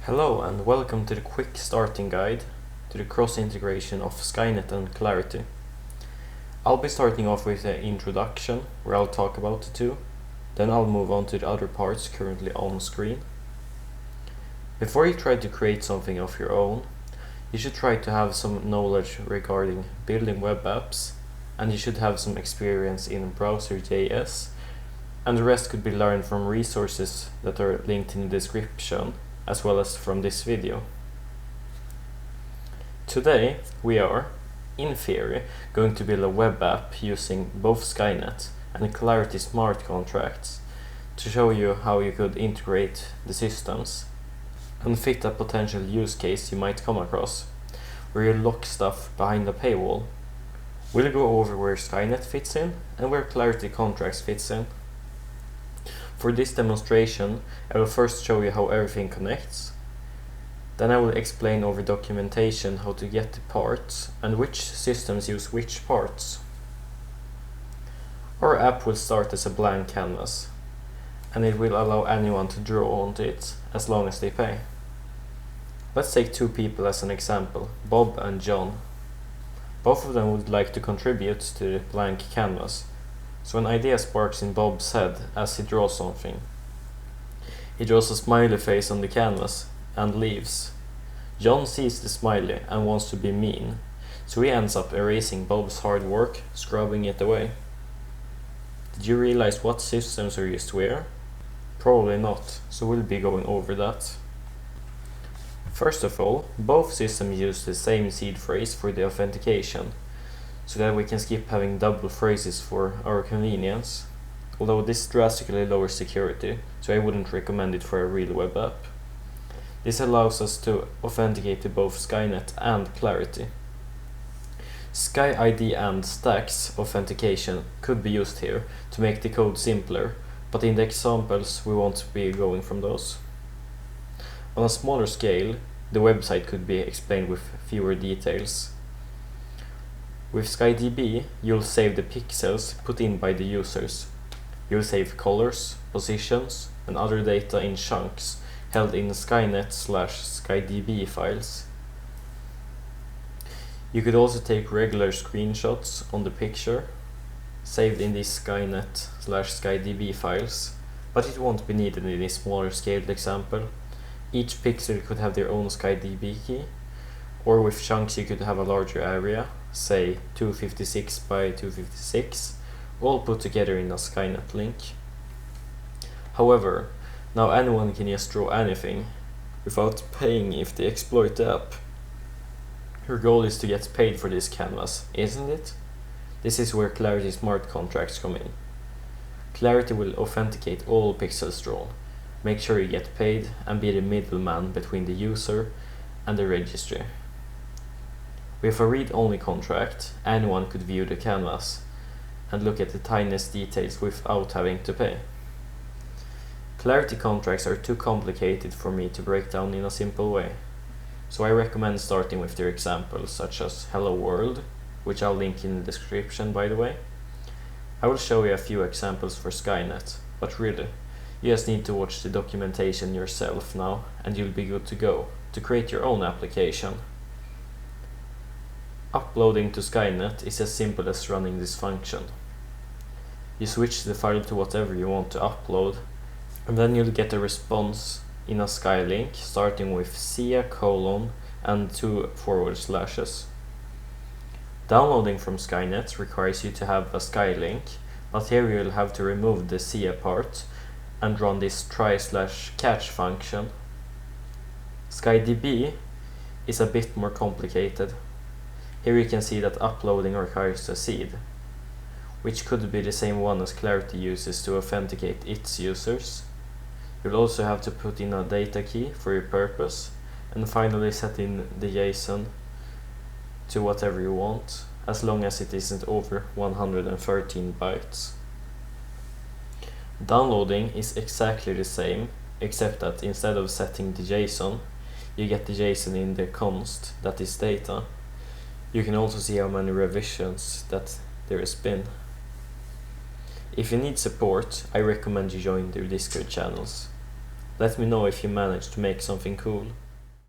Hello and welcome to the quick starting guide to the cross-integration of Skynet and Clarity. I'll be starting off with an introduction where I'll talk about the two, then I'll move on to the other parts currently on screen. Before you try to create something of your own, you should try to have some knowledge regarding building web apps, and you should have some experience in browser.js, and the rest could be learned from resources that are linked in the description, as well as from this video. Today we are, in theory, going to build a web app using both Skynet and Clarity smart contracts to show you how you could integrate the systems and fit a potential use case you might come across, where you lock stuff behind a paywall. We'll go over where Skynet fits in and where Clarity contracts fits in. For this demonstration, I will first show you how everything connects. Then I will explain over documentation how to get the parts and which systems use which parts. Our app will start as a blank canvas, and it will allow anyone to draw onto it as long as they pay. Let's take two people as an example, Bob and John. Both of them would like to contribute to the blank canvas. So an idea sparks in Bob's head as he draws something. He draws a smiley face on the canvas and leaves. John sees the smiley and wants to be mean, so he ends up erasing Bob's hard work, scrubbing it away. Did you realize what systems are used where? Probably not, so we'll be going over that. First of all, both systems use the same seed phrase for the authentication, so that we can skip having double phrases for our convenience, although this drastically lowers security, so I wouldn't recommend it for a real web app. This allows us to authenticate to both Skynet and Clarity. SkyID and Stacks authentication could be used here to make the code simpler, but in the examples we won't be going from those. On a smaller scale, the website could be explained with fewer details. With SkyDB, you'll save the pixels put in by the users. You'll save colors, positions, and other data in chunks held in Skynet/SkyDB files. You could also take regular screenshots on the picture, saved in these Skynet/SkyDB files, but it won't be needed in this smaller scaled example. Each pixel could have their own SkyDB key, or with chunks you could have a larger area, say 256 by 256, all put together in a Skynet link. However, now anyone can just draw anything, without paying if they exploit the app. Your goal is to get paid for this canvas, isn't it? This is where Clarity smart contracts come in. Clarity will authenticate all pixels drawn, make sure you get paid, and be the middleman between the user and the registry. With a read-only contract, anyone could view the canvas and look at the tiniest details without having to pay. Clarity contracts are too complicated for me to break down in a simple way, so I recommend starting with their examples such as Hello World, which I'll link in the description by the way. I will show you a few examples for Skynet, but really, you just need to watch the documentation yourself now and you'll be good to go to create your own application. Uploading to Skynet is as simple as running this function. You switch the file to whatever you want to upload, and then you'll get a response in a skylink starting with cia : and 2 forward slashes. Downloading from Skynet requires you to have a skylink, but here you'll have to remove the cia part and run this try/catch function. SkyDB is a bit more complicated. Here you can see that uploading requires a seed, which could be the same one as Clarity uses to authenticate its users. You'll also have to put in a data key for your purpose, and finally set in the JSON to whatever you want, as long as it isn't over 113 bytes. Downloading is exactly the same, except that instead of setting the JSON, you get the JSON in the const, that is data. You can also see how many revisions that there has been. If you need support, I recommend you join their Discord channels. Let me know if you managed to make something cool.